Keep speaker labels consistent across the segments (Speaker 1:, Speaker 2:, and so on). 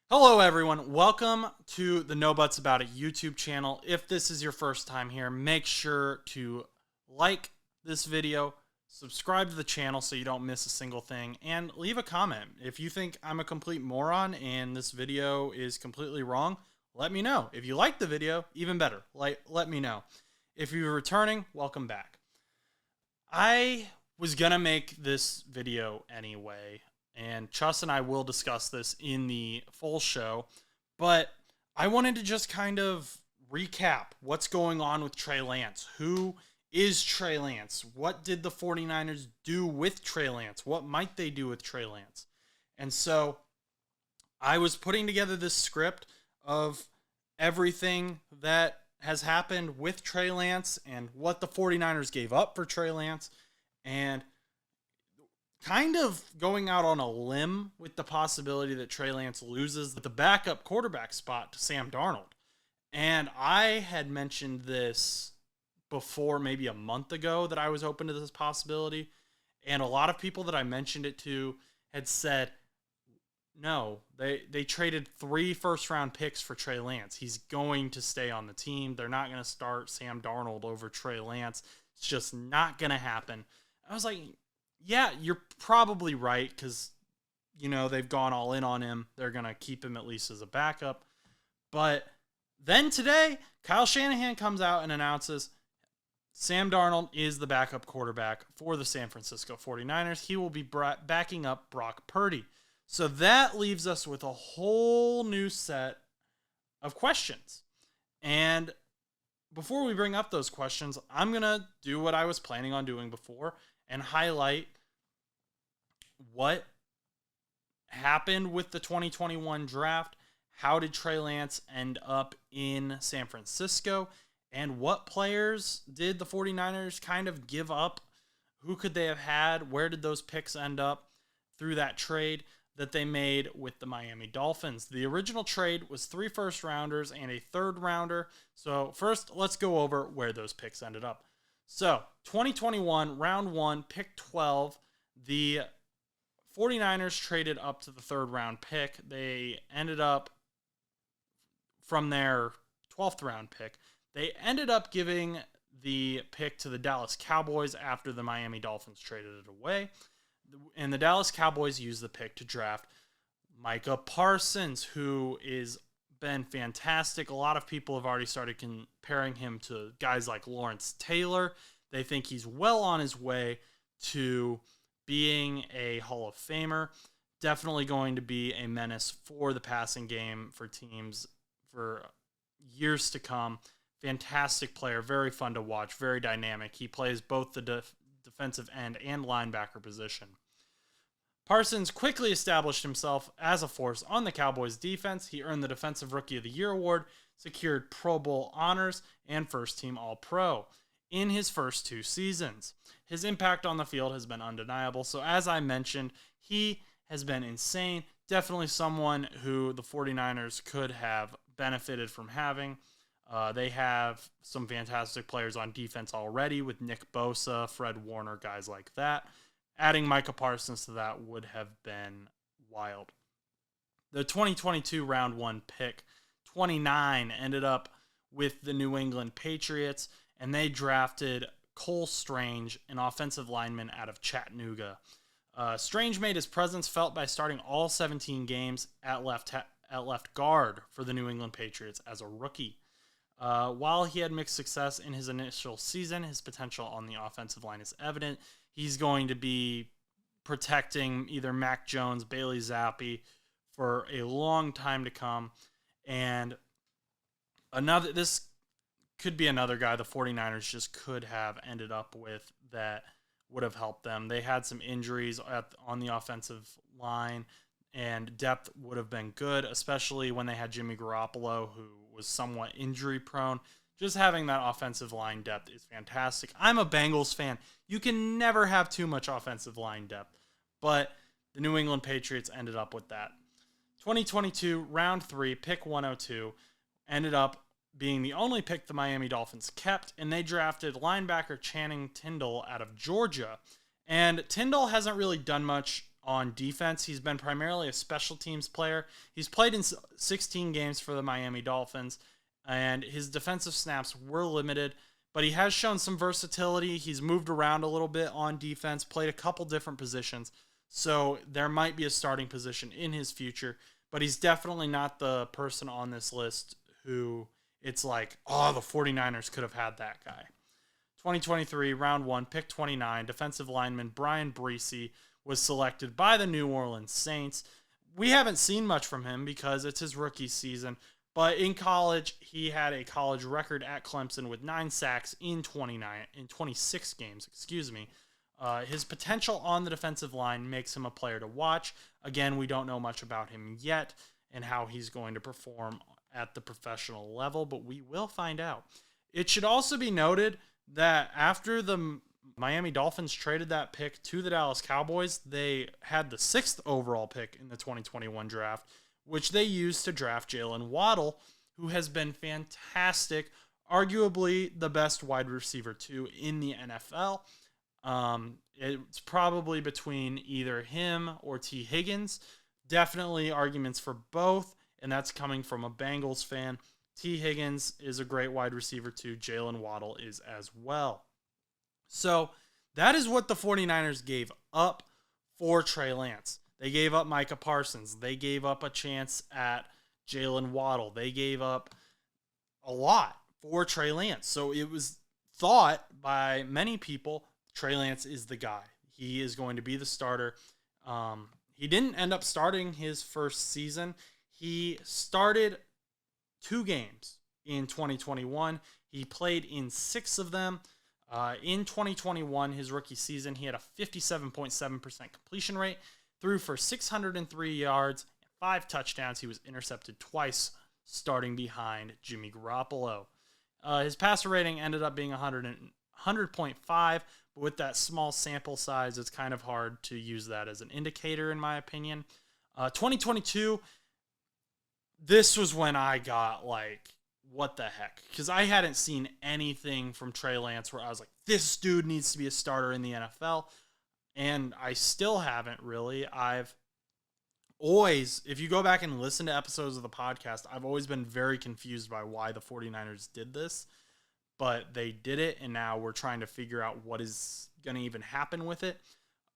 Speaker 1: Hello, everyone. Welcome to the No Buts About It YouTube channel. If this is your first time here, make sure to like this video, subscribe to the channel so you don't miss a single thing, and leave a comment. If you think I'm a complete moron and this video is completely wrong, let me know. If you like the video, even better. Let me know. If you're returning, welcome back. I was gonna make this video anyway, and Chus and I will discuss this in the full show, but I wanted to just kind of recap what's going on with Trey Lance. Who is Trey Lance? What did the 49ers do with Trey Lance? What might they do with Trey Lance? And so I was putting together this script of everything that has happened with Trey Lance and what the 49ers gave up for Trey Lance, and kind of going out on a limb with the possibility that Trey Lance loses the backup quarterback spot to Sam Darnold. And I had mentioned this before, maybe a month ago, that I was open to this possibility. And a lot of people that I mentioned it to had said, no, they traded 3 first-round picks for Trey Lance. He's going to stay on the team. They're not going to start Sam Darnold over Trey Lance. It's just not going to happen. I was like, yeah, you're probably right, because, they've gone all in on him. They're going to keep him at least as a backup. But then today, Kyle Shanahan comes out and announces Sam Darnold is the backup quarterback for the San Francisco 49ers. He will be backing up Brock Purdy. So that leaves us with a whole new set of questions. And before we bring up those questions, I'm going to do what I was planning on doing before and highlight what happened with the 2021 draft. How did Trey Lance end up in San Francisco? And what players did the 49ers kind of give up? Who could they have had? Where did those picks end up through that trade that they made with the Miami Dolphins? The original trade was 3 first-rounders and a 3rd-rounder. So first, let's go over where those picks ended up. So 2021, round 1, pick 12, the 49ers traded up to the 3rd-round pick. They ended up, from their 12th-round pick, they ended up giving the pick to the Dallas Cowboys after the Miami Dolphins traded it away. And the Dallas Cowboys used the pick to draft Micah Parsons, who is been fantastic. A lot of people have already started comparing him to guys like Lawrence Taylor. They think he's well on his way to being a Hall of Famer. Definitely going to be a menace for the passing game for teams for years to come. Fantastic player, very fun to watch, very dynamic. He plays both the defensive end and linebacker position. Parsons quickly established himself as a force on the Cowboys defense. He earned the Defensive Rookie of the Year award, secured Pro Bowl honors, and first-team All-Pro in his first 2 seasons. His impact on the field has been undeniable. So as I mentioned, he has been insane. Definitely someone who the 49ers could have benefited from having. They have some fantastic players on defense already with Nick Bosa, Fred Warner, guys like that. Adding Micah Parsons to that would have been wild. The 2022 round 1 pick, 29, ended up with the New England Patriots, and they drafted Cole Strange, an offensive lineman out of Chattanooga. Strange made his presence felt by starting all 17 games at left guard for the New England Patriots as a rookie. While he had mixed success in his initial season, his potential on the offensive line is evident. He's going to be protecting either Mac Jones, Bailey Zappi for a long time to come. And this could be another guy the 49ers just could have ended up with that would have helped them. They had some injuries on the offensive line, and depth would have been good, especially when they had Jimmy Garappolo, who was somewhat injury prone. Just having that offensive line depth is fantastic. I'm a Bengals fan. You can never have too much offensive line depth, but the New England Patriots ended up with that. 2022, round 3, pick 102, ended up being the only pick the Miami Dolphins kept, and they drafted linebacker Channing Tindall out of Georgia. And Tindall hasn't really done much on defense. He's been primarily a special teams player. He's played in 16 games for the Miami Dolphins, and his defensive snaps were limited, but he has shown some versatility. He's moved around a little bit on defense, played a couple different positions, so there might be a starting position in his future, but he's definitely not the person on this list who it's like, oh, the 49ers could have had that guy. 2023, round 1, pick 29, defensive lineman Brian Breesy was selected by the New Orleans Saints. We haven't seen much from him because it's his rookie season, but in college, he had a college record at Clemson with 9 sacks in 26 games. His potential on the defensive line makes him a player to watch. Again, we don't know much about him yet and how he's going to perform at the professional level, but we will find out. It should also be noted that after the Miami Dolphins traded that pick to the Dallas Cowboys, they had the 6th overall pick in the 2021 draft, which they used to draft Jalen Waddle, who has been fantastic, arguably the best wide receiver 2 in the NFL. It's probably between either him or T. Higgins. Definitely arguments for both, and that's coming from a Bengals fan. T. Higgins is a great wide receiver too. Jalen Waddle is as well. So that is what the 49ers gave up for Trey Lance. They gave up Micah Parsons. They gave up a chance at Jalen Waddle. They gave up a lot for Trey Lance. So it was thought by many people Trey Lance is the guy. He is going to be the starter. He didn't end up starting his first season. He started 2 games in 2021. He played in 6 of them. In 2021, his rookie season, he had a 57.7% completion rate, threw for 603 yards, 5 touchdowns. He was intercepted twice, starting behind Jimmy Garappolo. His passer rating ended up being 100.5, but with that small sample size, it's kind of hard to use that as an indicator, in my opinion. 2022, this was when I got like, what the heck? Because I hadn't seen anything from Trey Lance where I was like, this dude needs to be a starter in the NFL. And I still haven't really. I've always, if you go back and listen to episodes of the podcast, I've always been very confused by why the 49ers did this. But they did it, and now we're trying to figure out what is going to even happen with it.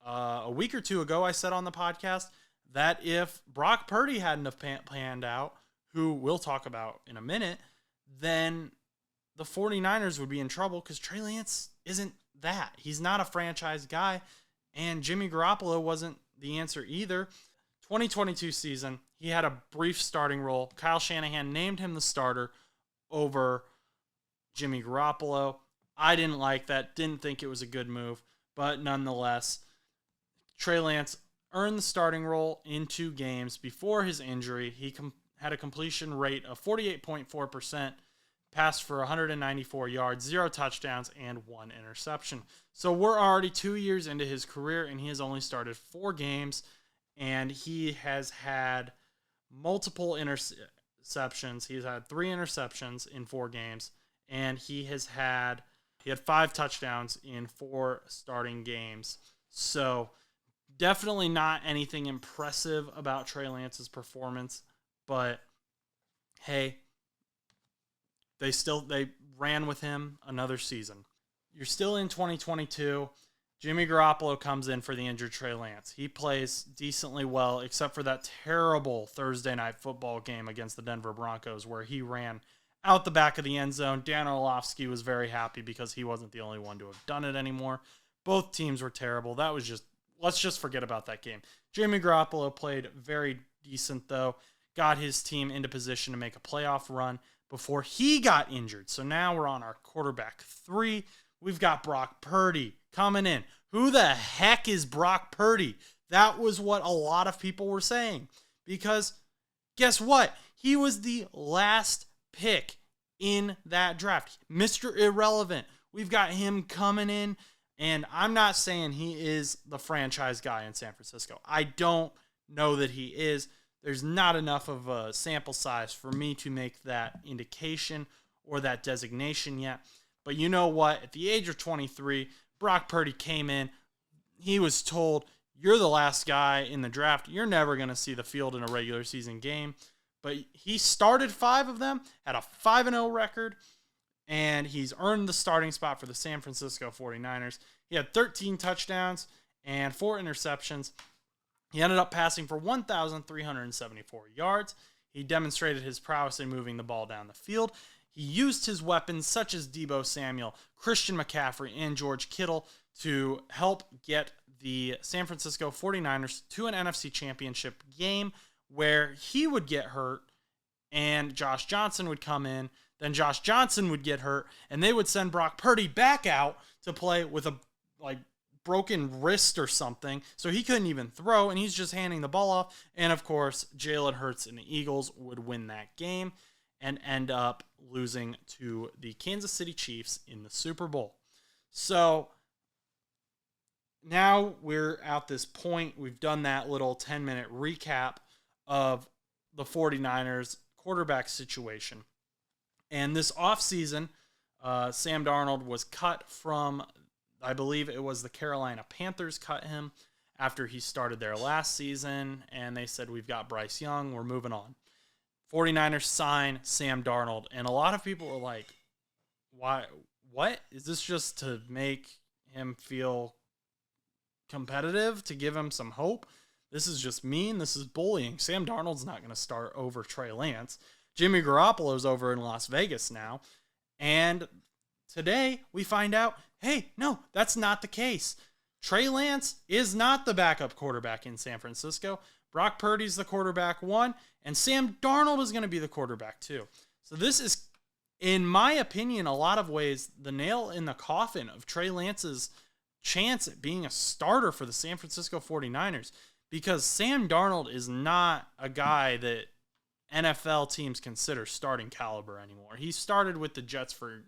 Speaker 1: A week or 2 ago, I said on the podcast that if Brock Purdy hadn't have panned out, who we'll talk about in a minute, then the 49ers would be in trouble because Trey Lance isn't that. He's not a franchise guy, and Jimmy Garoppolo wasn't the answer either. 2022 season, he had a brief starting role. Kyle Shanahan named him the starter over Jimmy Garoppolo. I didn't like that, didn't think it was a good move, but nonetheless, Trey Lance earned the starting role in 2 games before his injury. He had a completion rate of 48.4%, passed for 194 yards, 0 touchdowns, and 1 interception. So we're already 2 years into his career, and he has only started 4 games, and he has had multiple interceptions. He's had 3 interceptions in 4 games, and he had 5 touchdowns in 4 starting games. So definitely not anything impressive about Trey Lance's performance, but hey, they ran with him another season. You're still in 2022. Jimmy Garoppolo comes in for the injured Trey Lance. He plays decently well, except for that terrible Thursday night football game against the Denver Broncos where he ran out the back of the end zone. Dan Orlovsky was very happy because he wasn't the only one to have done it anymore. Both teams were terrible. Let's just forget about that game. Jimmy Garoppolo played very decent, though. Got his team into position to make a playoff run before he got injured. So now we're on our quarterback 3. We've got Brock Purdy coming in. Who the heck is Brock Purdy? That was what a lot of people were saying. Because guess what? He was the last pick in that draft. Mr. Irrelevant. We've got him coming in. And I'm not saying he is the franchise guy in San Francisco. I don't know that he is. There's not enough of a sample size for me to make that indication or that designation yet. But you know what? At the age of 23, Brock Purdy came in. He was told, you're the last guy in the draft. You're never going to see the field in a regular season game. But he started 5 of them, had a 5-0 record, and he's earned the starting spot for the San Francisco 49ers. He had 13 touchdowns and 4 interceptions. He ended up passing for 1,374 yards. He demonstrated his prowess in moving the ball down the field. He used his weapons such as Deebo Samuel, Christian McCaffrey, and George Kittle to help get the San Francisco 49ers to an NFC Championship game where he would get hurt and Josh Johnson would come in. Then Josh Johnson would get hurt and they would send Brock Purdy back out to play with a broken wrist or something. So he couldn't even throw and he's just handing the ball off. And of course, Jalen Hurts and the Eagles would win that game and end up losing to the Kansas City Chiefs in the Super Bowl. So now we're at this point. We've done that little 10-minute recap of the 49ers quarterback situation. And this offseason, Sam Darnold was cut from, I believe it was the Carolina Panthers cut him after he started there last season. And they said, we've got Bryce Young, we're moving on. 49ers sign Sam Darnold. And a lot of people were like, why? What? Is this just to make him feel competitive, to give him some hope? This is just mean. This is bullying. Sam Darnold's not going to start over Trey Lance. Jimmy Garoppolo's over in Las Vegas now. And today we find out, hey, no, that's not the case. Trey Lance is not the backup quarterback in San Francisco. Brock Purdy's the quarterback 1, and Sam Darnold is going to be the quarterback 2. So this is, in my opinion, a lot of ways, the nail in the coffin of Trey Lance's chance at being a starter for the San Francisco 49ers. Because Sam Darnold is not a guy that NFL teams consider starting caliber anymore. He started with the Jets for a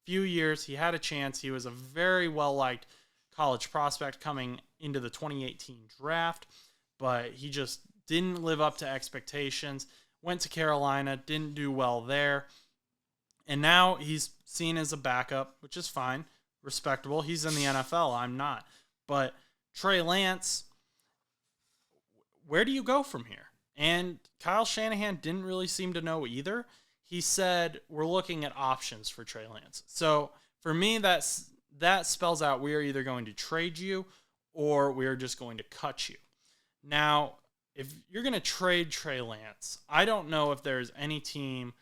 Speaker 1: few years. He had a chance. He was a very well-liked college prospect coming into the 2018 draft, but he just didn't live up to expectations. Went to Carolina, didn't do well there. And now he's seen as a backup, which is fine, respectable. He's in the NFL. I'm not. But Trey Lance, where do you go from here? And Kyle Shanahan didn't really seem to know either. He said, we're looking at options for Trey Lance. So for me, that spells out we are either going to trade you or we are just going to cut you. Now, if you're going to trade Trey Lance, I don't know if there's any team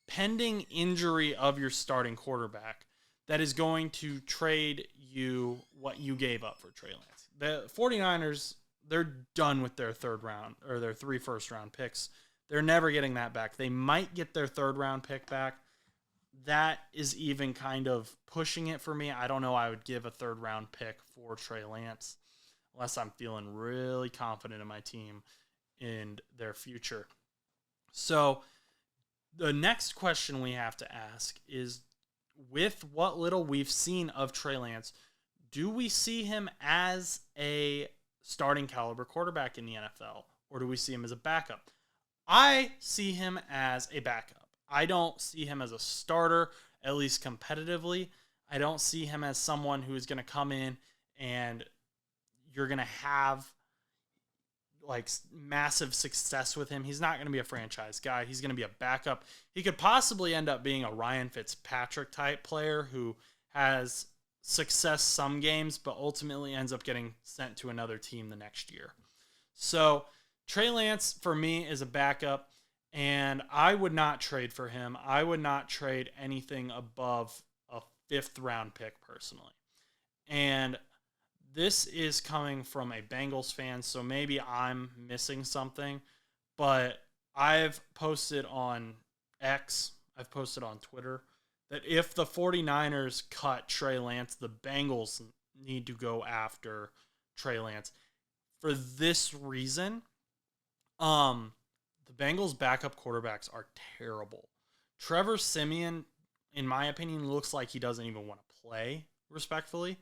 Speaker 1: pending injury of your starting quarterback that is going to trade you what you gave up for Trey Lance. The 49ers, they're done with their 3rd round or their 3 first-round picks. They're never getting that back. They might get their 3rd-round pick back. That is even kind of pushing it for me. I don't know. I would give a 3rd-round pick for Trey Lance unless I'm feeling really confident in my team and their future. So the next question we have to ask is, with what little we've seen of Trey Lance, do we see him as a starting caliber quarterback in the NFL, or do we see him as a backup? I see him as a backup. I don't see him as a starter, at least competitively. I don't see him as someone who is going to come in and you're going to have like massive success with him. He's not going to be a franchise guy. He's going to be a backup. He could possibly end up being a Ryan Fitzpatrick type player who has success some games, but ultimately ends up getting sent to another team the next year. So Trey Lance, for me, is a backup, and I would not trade for him. I would not trade anything above a 5th-round pick, personally. And this is coming from a Bengals fan, so maybe I'm missing something, but I've posted on X, I've posted on Twitter, that if the 49ers cut Trey Lance, the Bengals need to go after Trey Lance. For this reason, the Bengals' backup quarterbacks are terrible. Trevor Siemian, in my opinion, looks like he doesn't even want to play, respectfully.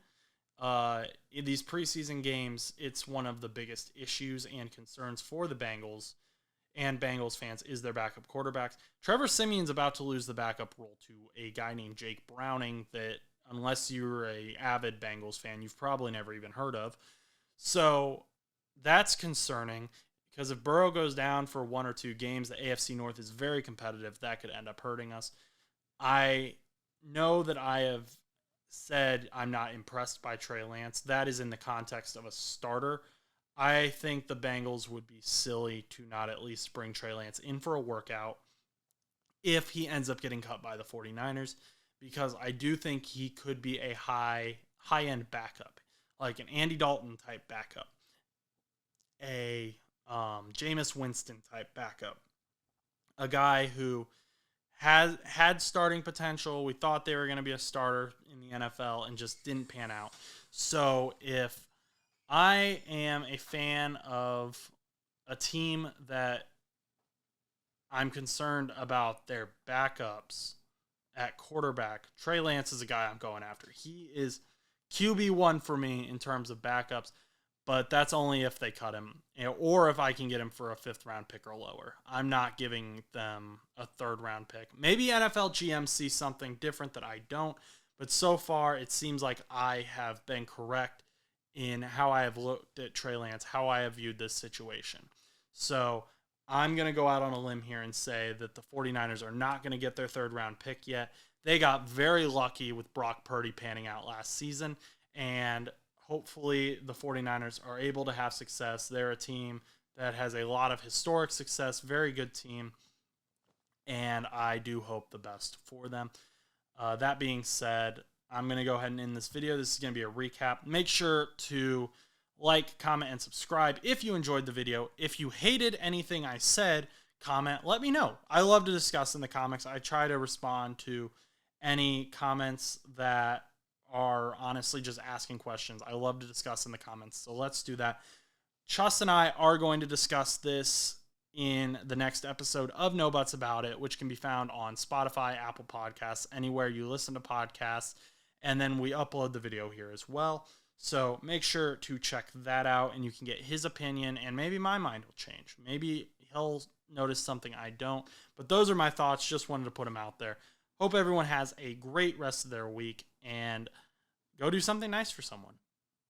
Speaker 1: In these preseason games, it's one of the biggest issues and concerns for the Bengals and Bengals fans is their backup quarterbacks. Trevor Siemian's about to lose the backup role to a guy named Jake Browning that, unless you're a avid Bengals fan, you've probably never even heard of. So that's concerning because if Burrow goes down for 1 or 2 games, the AFC North is very competitive. That could end up hurting us. I know that I have said I'm not impressed by Trey Lance. That is in the context of a starter. I think the Bengals would be silly to not at least bring Trey Lance in for a workout if he ends up getting cut by the 49ers, because I do think he could be a high-end backup, like an Andy Dalton type backup, a Jameis Winston type backup, a guy who has had starting potential. We thought they were going to be a starter in the NFL and just didn't pan out. So if I am a fan of a team that I'm concerned about their backups at quarterback, Trey Lance is a guy I'm going after. He is QB1 for me in terms of backups, but that's only if they cut him or if I can get him for a 5th-round pick or lower. I'm not giving them a 3rd-round pick. Maybe NFL GM sees something different that I don't, but so far it seems like I have been correct in how I have looked at Trey Lance, how I have viewed this situation. So I'm going to go out on a limb here and say that the 49ers are not going to get their 3rd-round pick yet. They got very lucky with Brock Purdy panning out last season, and hopefully the 49ers are able to have success. They're a team that has a lot of historic success, very good team, and I do hope the best for them. That being said, I'm going to go ahead and end this video. This is going to be a recap. Make sure to like, comment, and subscribe if you enjoyed the video. If you hated anything I said, comment. Let me know. I love to discuss in the comments. I try to respond to any comments that are honestly just asking questions. I love to discuss in the comments, so let's do that. Chus and I are going to discuss this in the next episode of No Buts About It, which can be found on Spotify, Apple Podcasts, anywhere you listen to podcasts, and then we upload the video here as well. So make sure to check that out, and you can get his opinion, and maybe my mind will change. Maybe he'll notice something I don't, but those are my thoughts. Just wanted to put them out there. Hope everyone has a great rest of their week, and go do something nice for someone.